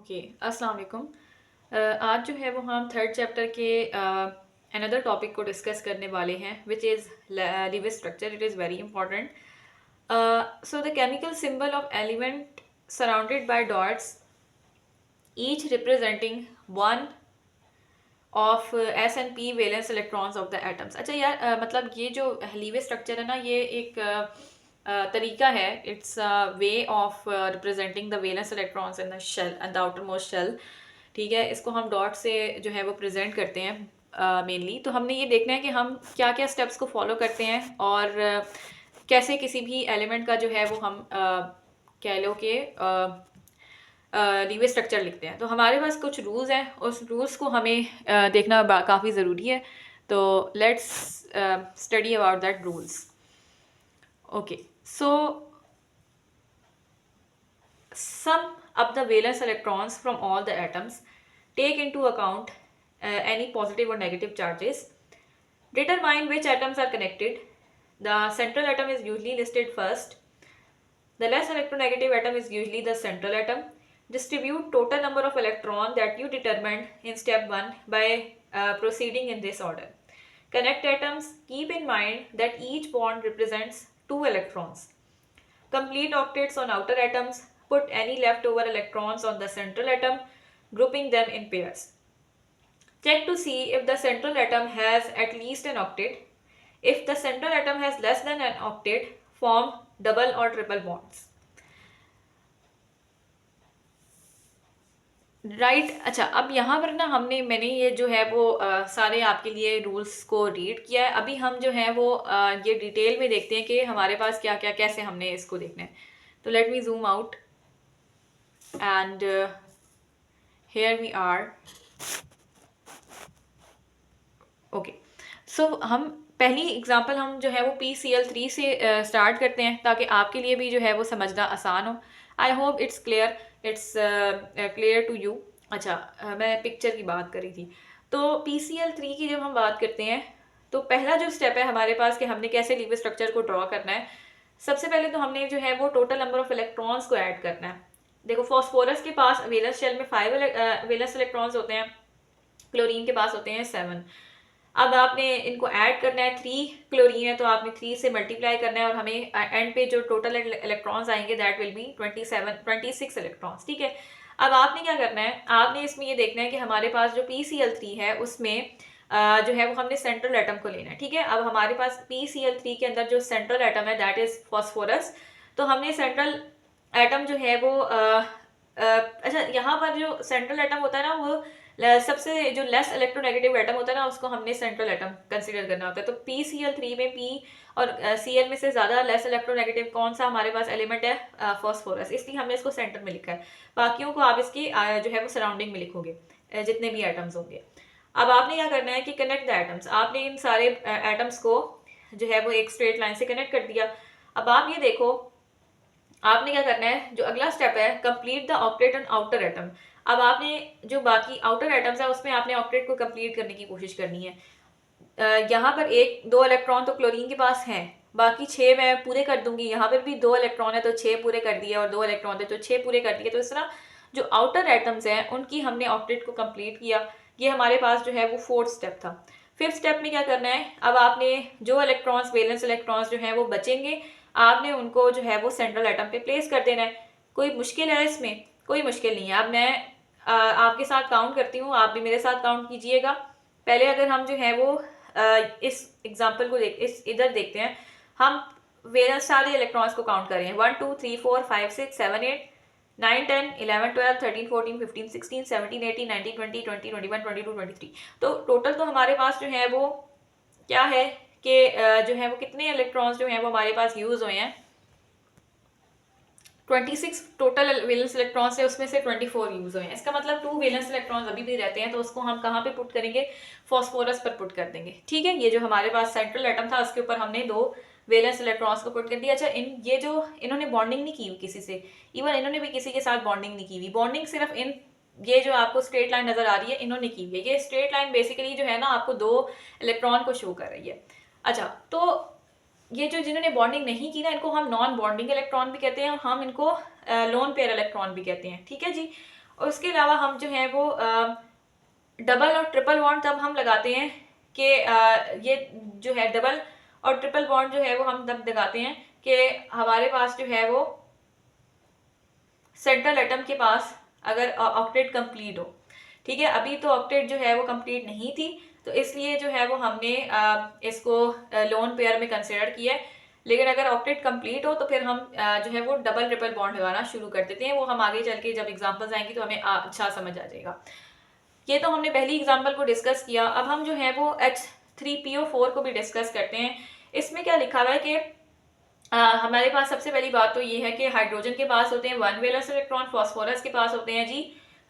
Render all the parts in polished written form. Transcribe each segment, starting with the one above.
Okay, अस्सलाम वालेकुम। आज जो है वो हम थर्ड चैप्टर के अनदर टॉपिक को डिस्कस करने वाले हैं which is Lewis structure. It is very important. So the chemical symbol of element surrounded by dots each representing one of S and P valence electrons of the atoms. अच्छा यार, मतलब ये जो leeway structure है ना, ये एक तरीका है। It's way of representing the valence electrons in the shell and the outermost शेल। ठीक है, इसको हम डॉट से जो है वो प्रेजेंट करते हैं मेनली। तो हमने ये देखना है कि हम क्या क्या स्टेप्स को फॉलो करते हैं और कैसे किसी भी एलिमेंट का जो है वो हम कह लो कि लीवे स्ट्रक्चर लिखते हैं। तो हमारे पास कुछ रूल्स हैं, उस रूल्स को हमें देखना काफ़ी ज़रूरी है। तो let's study about that rules. Okay, so sum up the valence electrons from all the atoms, take into account any positive or negative charges, determine which atoms are connected. The central atom is usually listed first. The less electronegative atom is usually the central atom. Distribute total number of electrons that you determined in step 1 by proceeding in this order. Connect atoms. Keep in mind that each bond represents 2 electrons. Complete octets on outer atoms. Put any leftover electrons on the central atom, grouping them in pairs. Check to see if the central atom has at least an octet. If the central atom has less than an octet, form double or triple bonds. Right. अच्छा, अब यहाँ पर ना मैंने ये जो है वो सारे आपके लिए रूल्स को रीड किया है। अभी हम जो है वो ये डिटेल में देखते हैं कि हमारे पास क्या क्या कैसे हमने इसको देखना है। तो let me zoom out and here we are. Okay, so हम पहली एग्जांपल हम जो है वो PCl3 से स्टार्ट करते हैं ताकि आपके लिए भी जो है वो समझना आसान हो। I hope it's clear, it's clear to you. अच्छा, मैं पिक्चर की बात करी थी। तो PCl3 की जब हम बात करते हैं तो पहला जो स्टेप है हमारे पास कि हमने कैसे लीवर स्ट्रक्चर को ड्रॉ करना है। सबसे पहले तो हमने जो है वो टोटल नंबर ऑफ इलेक्ट्रॉन्स को ऐड करना है। देखो, फॉस्फोरस के पास वैलेंस शेल में 5 वैलेंस इलेक्ट्रॉन्स होते हैं, क्लोरीन के पास होते हैं 7। अब आपने इनको ऐड करना है। 3 क्लोरीन है तो आपने 3 से मल्टीप्लाई करना है और हमें एंड पे जो टोटल इलेक्ट्रॉन्स आएंगे दैट विल बी 26 इलेक्ट्रॉन्स। ठीक है, अब आपने क्या करना है, आपने इसमें ये देखना है कि हमारे पास जो PCl3 है उसमें जो है वो हमने सेंट्रल एटम को लेना है। ठीक है, अब हमारे पास PCl3 के अंदर जो सेंट्रल एटम है दैट इज फॉस्फोरस। तो हमने सेंट्रल एटम जो है वो अच्छा, यहाँ पर जो सेंट्रल एटम होता है ना, वो सबसे जो लेस इलेक्ट्रोनेगेटिव एटम होता है ना, उसको हमने सेंट्रल एटम कंसीडर करना होता है। तो PCl3 में P और Cl में से ज़्यादा लेस इलेक्ट्रोनेगेटिव कौन सा हमारे पास एलिमेंट है? फॉस्फोरस। इसलिए हमने इसको सेंटर में लिखा है। बाकियों को आप इसकी जो है वो सराउंडिंग में लिखोगे, जितने भी एटम्स होंगे। अब आपने क्या करना है कि कनेक्ट द एटम्स। आपने इन सारे एटम्स को जो है वो एक स्ट्रेट लाइन से कनेक्ट कर दिया। अब आप ये देखो, आपने क्या करना है, जो अगला स्टेप है, complete the octet and outer atom. अब आपने जो बाकी आउटर एटम्स है उसमें आपने ऑक्टेट को कंप्लीट करने की कोशिश करनी है। यहाँ पर 1-2 इलेक्ट्रॉन तो क्लोरीन के पास हैं, बाकी 6 मैं पूरे कर दूंगी। यहाँ पर भी 2 इलेक्ट्रॉन है तो 6 पूरे कर दिए, और 2 इलेक्ट्रॉन थे तो 6 पूरे कर दिए। तो इस तरह जो आउटर एटम्स हैं उनकी हमने ऑक्टेट को कंप्लीट किया। ये हमारे पास जो है वो 4th स्टेप था। 5th स्टेप में क्या करना है, अब आपने जो इलेक्ट्रॉन्स वैलेंस इलेक्ट्रॉन्स जो हैं वो बचेंगे, आपने उनको जो है वो सेंट्रल एटम पे प्लेस कर देना है। कोई मुश्किल है इसमें? कोई मुश्किल नहीं है। अब मैं आपके साथ काउंट करती हूँ, आप भी मेरे साथ काउंट कीजिएगा। पहले अगर हम जो है वो इस एग्जांपल को इधर देखते हैं। हम वैलेंस सारे इलेक्ट्रॉन्स को काउंट करें। 1 2 3 4 5 6 7 8 9 10 11 12 13 14 15 16 17 18 19 20 20 21 22 23। तो टोटल तो हमारे पास जो है वो क्या है कि जो है वो कितने इलेक्ट्रॉन्स जो हैं वो हमारे पास यूज हुए हैं। 26 टोटल वैलेंस इलेक्ट्रॉन्स है, उसमें से 24 यूज हुए हैं। इसका मतलब 2 वैलेंस इलेक्ट्रॉन्स अभी भी रहते हैं, तो उसको हम कहाँ पे पुट करेंगे? फॉस्फोरस पर पुट कर देंगे। ठीक है, ये जो हमारे पास सेंट्रल एटम था उसके ऊपर हमने 2 वैलेंस इलेक्ट्रॉन्स को पुट कर दिया। अच्छा, ये जो इन्होंने बॉन्डिंग नहीं की हुई किसी से, इवन इन्होंने भी किसी के साथ बॉन्डिंग नहीं की हुई। बॉन्डिंग सिर्फ ये जो आपको स्ट्रेट लाइन नजर आ रही है इन्होंने की हुई है। ये स्ट्रेट लाइन बेसिकली जो है ना आपको 2 इलेक्ट्रॉन को शो कर रही है। अच्छा, तो ये जो जिन्होंने बॉन्डिंग नहीं की ना, इनको हम नॉन बॉन्डिंग इलेक्ट्रॉन भी कहते हैं और हम इनको लोन पेयर इलेक्ट्रॉन भी कहते हैं। ठीक है जी। और उसके अलावा हम जो है वो डबल और ट्रिपल बॉन्ड तब हम लगाते हैं कि ये जो है डबल और ट्रिपल बॉन्ड जो है वो हम तब लगाते हैं कि हमारे पास जो है वो सेंट्रल एटम के पास अगर ऑक्टेट कंप्लीट हो। ठीक है, अभी तो ऑक्टेट जो है वो कंप्लीट नहीं थी, तो इसलिए जो है वो हमने इसको लोन पेयर में कंसिडर किया है। लेकिन अगर ऑक्टेट कंप्लीट हो तो फिर हम जो है वो डबल ट्रिपल बॉन्ड लगाना शुरू कर देते हैं। वो हम आगे चल के जब एग्जांपल्स आएंगी तो हमें अच्छा समझ आ जाएगा। ये तो हमने पहली एग्जांपल को डिस्कस किया। अब हम जो है वो H3PO4 को भी डिस्कस करते हैं। इसमें क्या लिखा हुआ है कि हमारे पास सबसे पहली बात तो ये है कि हाइड्रोजन के पास होते हैं 1 वैलेंस इलेक्ट्रॉन, फास्फोरस के पास होते हैं जी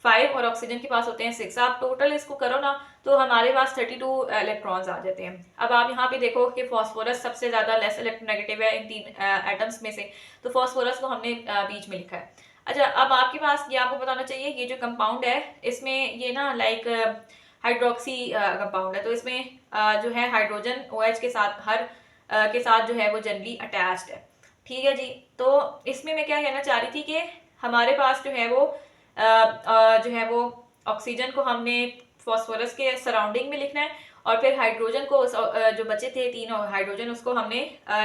5 और ऑक्सीजन के पास होते हैं 6। आप टोटल इसको करो ना तो हमारे पास 32 इलेक्ट्रॉन्स आ जाते हैं। अब आप यहाँ पे देखो कि फास्फोरस सबसे ज्यादा लेस इलेक्ट्रोनेगेटिव है इन 3 एटम्स में से, तो फास्फोरस को हमने बीच में लिखा है। अच्छा, अब आपके पास ये आपको बताना चाहिए ये जो कंपाउंड है इसमें ये ना लाइक हाइड्रोक्सी कंपाउंड है, तो इसमें जो है हाइड्रोजन OH के साथ हर के साथ जो है वो जनरली अटैच्ड है। ठीक है जी, तो इसमें मैं क्या कहना चाह रही थी कि हमारे पास जो है वो जो है वो ऑक्सीजन को हमने फास्फोरस के सराउंडिंग में लिखना है और फिर हाइड्रोजन को जो बचे थे 3 हाइड्रोजन उसको हमने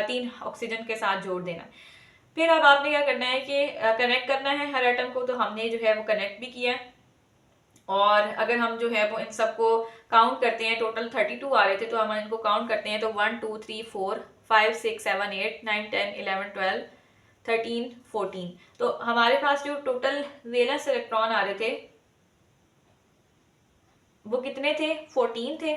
3 ऑक्सीजन के साथ जोड़ देना है। फिर अब आपने क्या करना है कि कनेक्ट करना है हर एटम को, तो हमने जो है वो कनेक्ट भी किया है। और अगर हम जो है वो इन सबको काउंट करते हैं, टोटल 32 आ रहे थे तो हम इनको काउंट करते हैं तो 1 2 3 4 5 6 7 8 9 10 11 12 13 14। तो हमारे पास जो टोटल वैलेंस इलेक्ट्रॉन आ रहे थे वो कितने थे? 14 थे।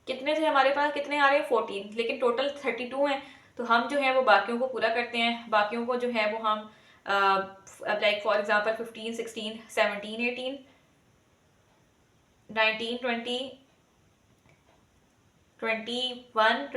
कितने थे हमारे पास? कितने आ रहे हैं? 14, लेकिन टोटल 32 हैं। तो हम जो है वो बाकियों को पूरा करते हैं। बाकियों को जो है वो हम लाइक फॉर एग्जांपल 15 16 17 18 19 20 21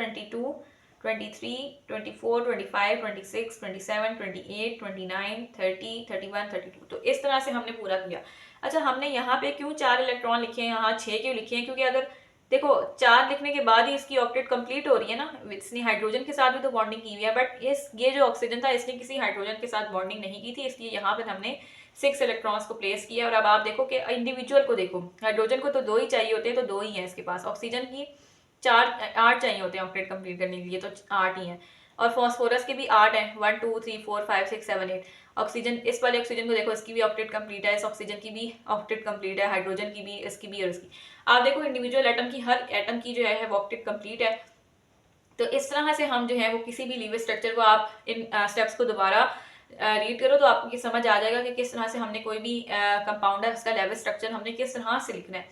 22 23 24 25 26 27 28 29 30 31 32। तो इस तरह से हमने पूरा किया। अच्छा, हमने यहाँ पे क्यों 4 इलेक्ट्रॉन लिखे हैं, यहाँ 6 क्यों लिखे हैं? क्योंकि अगर देखो 4 लिखने के बाद ही इसकी ऑक्टेट कंप्लीट हो रही है ना, इसने हाइड्रोजन के साथ भी तो बॉन्डिंग की हुई है, बट ये जो ऑक्सीजन था इसने किसी हाइड्रोजन के साथ बॉन्डिंग नहीं की थी, इसलिए यहाँ पर हमने 6 इलेक्ट्रॉन्स को प्लेस किया। और अब आप देखो कि इंडिविजुअल को देखो, हाइड्रोजन को तो 2 ही चाहिए होते हैं तो 2 ही है इसके पास, ऑक्सीजन की 8 चाहिए होते हैं ऑक्टेट कंप्लीट करने के लिए तो 8 ही हैं, और फास्फोरस के भी 8 हैं 1 2 3 4 5 6 7 8। ऑक्सीजन, इस वाले ऑक्सीजन को देखो इसकी भी ऑक्टेट कंप्लीट है, इस ऑक्सीजन की भी ऑक्टेट कंप्लीट है, हाइड्रोजन की भी, इसकी भी और इसकी। आप देखो इंडिविजुअल एटम की, हर एटम की जो है वो ऑक्टेट कंप्लीट है। तो इस तरह से हम जो है वो किसी भी लीवर स्ट्रक्चर को, आप इन स्टेप्स को दोबारा रीड करो तो आपको ये समझ आ जाएगा कि किस तरह से हमने कोई भी कंपाउंड है उसका लेवल स्ट्रक्चर हमने किस तरह से लिखना है।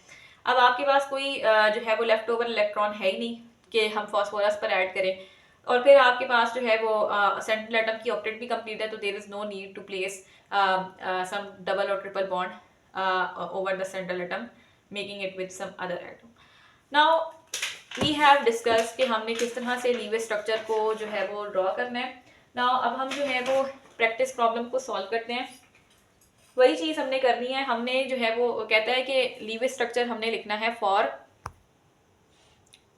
अब आपके पास कोई जो है वो लेफ्ट ओवर इलेक्ट्रॉन है ही नहीं कि हम फास्फोरस पर ऐड करें, और फिर आपके पास जो है वो सेंट्रल एटम की ऑक्टेट भी कंप्लीट है, तो there is no need to place some double और triple bond over the central atom making it with some other atom. Now we have discuss कि हमने किस तरह से लीवर स्ट्रक्चर को जो है वो ड्रॉ करना है। नाउ अब हम जो है वो प्रैक्टिस प्रॉब्लम को सॉल्व करते हैं। वही चीज़ हमने करनी है। हमने जो है वो कहता है कि लीवर स्ट्रक्चर हमने लिखना है फॉर,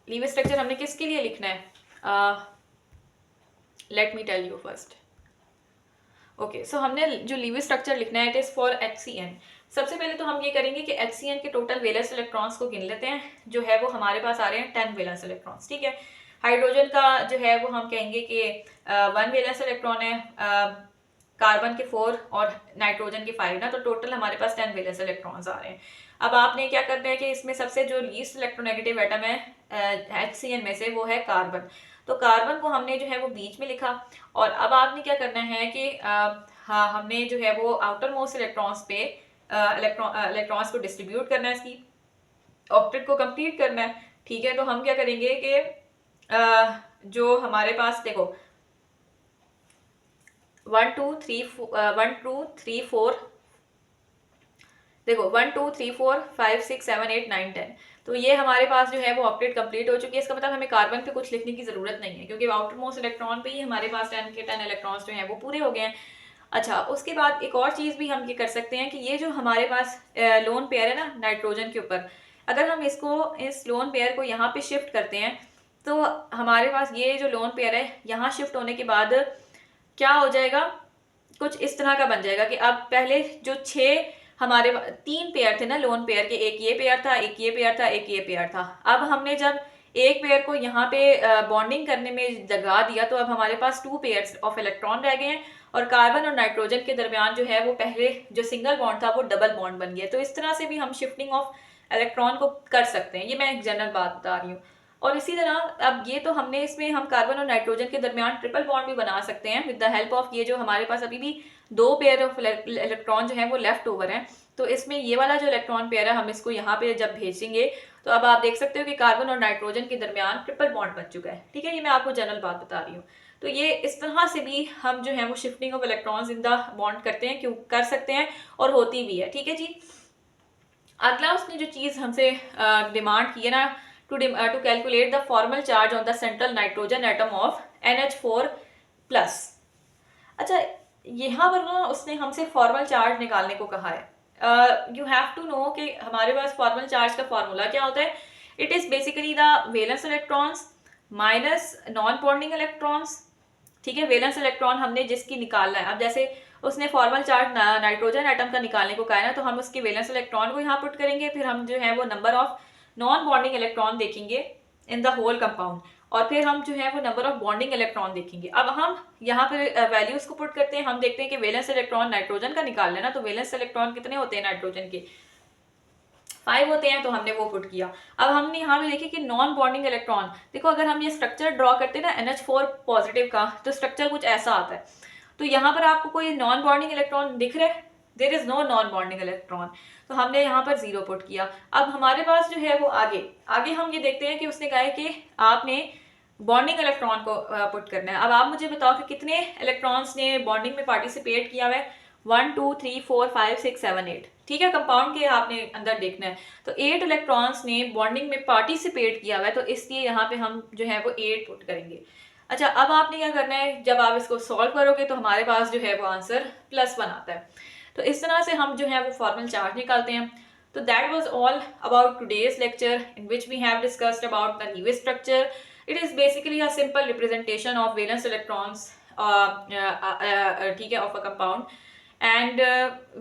लीवर स्ट्रक्चर हमने किसके लिए लिखना है? Let me tell you first. Okay, so हमने जो लीवर स्ट्रक्चर लिखना है इट इज़ फॉर HCN। सबसे पहले तो हम ये करेंगे कि HCN के टोटल वैलेंस इलेक्ट्रॉन्स को गिन लेते हैं, जो है वो हमारे पास आ रहे हैं 10 वैलेंस इलेक्ट्रॉन्स। ठीक है, हाइड्रोजन का जो है वो हम कहेंगे कि 1 वैलेंस इलेक्ट्रॉन है, कार्बन के 4 और नाइट्रोजन के 5 ना, तो टोटल हमारे पास 10 वैलेंस इलेक्ट्रॉन्स आ रहे हैं। अब आपने क्या करना है कि इसमें सबसे जो लीस्ट इलेक्ट्रोनेगेटिव एटम है HCN में से वो है कार्बन, तो कार्बन को हमने जो है वो बीच में लिखा। और अब आपने क्या करना है कि हाँ, हमने जो है वो आउटर मोस्ट इलेक्ट्रॉन्स पे इलेक्ट्रॉन्स को डिस्ट्रीब्यूट करना है, इसकी ऑक्टेट को कंप्लीट करना है। ठीक है, तो हम क्या करेंगे कि जो हमारे पास देखो 1 2 3 4 देखो 1 2 3 4 5 6 7 8 9 10, तो ये हमारे पास जो है वो ऑक्टेट कंप्लीट हो चुकी है। इसका मतलब हमें कार्बन पे कुछ लिखने की जरूरत नहीं है, क्योंकि आउटर मोस्ट इलेक्ट्रॉन पे ही हमारे पास 10 के 10 इलेक्ट्रॉन्स जो हैं वो पूरे हो गए हैं। अच्छा, उसके बाद एक और चीज़ भी हम ये कर सकते हैं कि ये जो हमारे पास लोन पेयर है ना नाइट्रोजन के ऊपर, अगर हम इसको, इस लोन पेयर को यहाँ पे शिफ्ट करते हैं तो हमारे पास ये जो लोन पेयर है यहाँ शिफ्ट होने के बाद क्या हो जाएगा, कुछ इस तरह का बन जाएगा कि अब पहले जो 6 हमारे 3 पेयर थे ना लोन पेयर के, एक ये पेयर था, एक ये पेयर था, एक ये पेयर था। अब हमने जब एक पेयर को यहाँ पे बॉन्डिंग करने में लगा दिया तो अब हमारे पास 2 पेयर्स ऑफ इलेक्ट्रॉन रह गए हैं और कार्बन और नाइट्रोजन के दरमियान जो है वो पहले जो सिंगल बॉन्ड था वो डबल बॉन्ड बन गया। तो इस तरह से भी हम शिफ्टिंग ऑफ इलेक्ट्रॉन को कर सकते हैं, ये मैं एक जनरल बात बता रही हूँ। और इसी तरह अब ये तो हमने इसमें हम कार्बन और नाइट्रोजन के दरमियान ट्रिपल बॉन्ड भी बना सकते हैं विद द हेल्प ऑफ ये जो हमारे पास अभी भी 2 पेयर ऑफ इलेक्ट्रॉन जो है वो लेफ्ट ओवर हैं। तो इसमें ये वाला जो इलेक्ट्रॉन पेयर है हम इसको यहाँ पे जब भेजेंगे तो अब आप देख सकते हो कि कार्बन और नाइट्रोजन के दरमियान ट्रिपल बॉन्ड बन चुका है। ठीक है, ये मैं आपको जनरल बात बता रही हूँ। तो ये इस तरह से भी हम जो है वो shifting of electrons in the bond करते हैं, क्यों कर सकते हैं और होती भी है। ठीक है जी, अगला उसने जो चीज़ हमसे डिमांड की है ना, to calculate the formal charge on the central nitrogen atom of NH4+। अच्छा, यहाँ पर ना उसने हमसे फॉर्मल चार्ज निकालने को कहा है। यू हैव टू नो कि हमारे पास फॉर्मल चार्ज का फॉर्मूला क्या होता है। It is basically the valence electrons minus non bonding electrons. ठीक है, वैलेंस इलेक्ट्रॉन हमने जिसकी निकालना है, अब जैसे उसने फॉर्मल चार्ज नाइट्रोजन एटम का निकालने को कहा है ना, तो हम उसके वैलेंस इलेक्ट्रॉन को यहाँ पुट करेंगे, फिर हम जो है वो number of non bonding electron देखेंगे इन द होल कंपाउंड, और फिर हम जो है वो नंबर ऑफ बॉन्डिंग इलेक्ट्रॉन देखेंगे। अब हम यहाँ पर वैल्यूज को पुट करते हैं, हम देखते हैं कि वैलेंस इलेक्ट्रॉन नाइट्रोजन का निकाल लेना, तो वैलेंस इलेक्ट्रॉन कितने होते हैं नाइट्रोजन के, 5 होते हैं, तो हमने वो पुट किया। अब हमने यहाँ पे देखिए कि नॉन बॉन्डिंग इलेक्ट्रॉन, देखो अगर हम ये स्ट्रक्चर ड्रॉ करते हैं ना NH4 पॉजिटिव का, तो स्ट्रक्चर कुछ ऐसा आता है। तो यहाँ पर आपको कोई नॉन बॉन्डिंग इलेक्ट्रॉन दिख रहा है, there is no non bonding electron, तो हमने यहाँ पर 0 पुट किया। अब हमारे पास जो है वो आगे आगे हम ये देखते हैं कि उसने कहा है कि आपने बॉन्डिंग इलेक्ट्रॉन को पुट करना है। अब आप मुझे बताओ कि कितने इलेक्ट्रॉन्स ने बॉन्डिंग में पार्टिसिपेट किया हुआ है। 1 2 3 4 5 6 7 8। ठीक है, कंपाउंड के आपने अंदर देखना है, तो 8 इलेक्ट्रॉन्स ने बॉन्डिंग में पार्टिसिपेट किया हुआ है, तो इसलिए यहाँ पे हम जो है वो 8 पुट करेंगे। अच्छा, अब आपने क्या करना है, जब आप इसको सॉल्व करोगे तो हमारे पास जो है वो आंसर +1 आता है। तो इस तरह से हम जो है वो फॉर्मल चार्ज निकालते हैं। तो that was all about today's lecture in which we have discussed about the Lewis structure. It is basically a simple representation of valence electrons, ठीक है, of a compound. And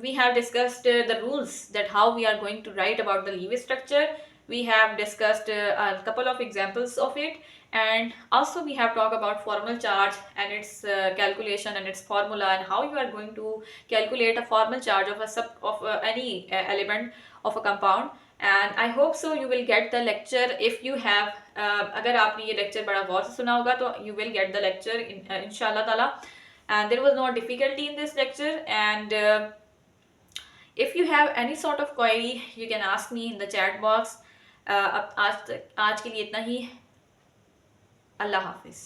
we have discussed the rules that how we are going to write about the Lewis structure. We have discussed a couple of examples of it, and also we have talked about formal charge and its calculation and its formula, and how you are going to calculate a formal charge of any element of a compound. And I hope so you will get the lecture if you have अगर आपने ये lecture बड़ा गौर से सुना होगा तो you will get the lecture inshallah ताला. And there was no difficulty in this lecture, and if you have any sort of query you can ask me in the chat box. अब आज के लिए इतना ही। अल्लाह हाफिज़।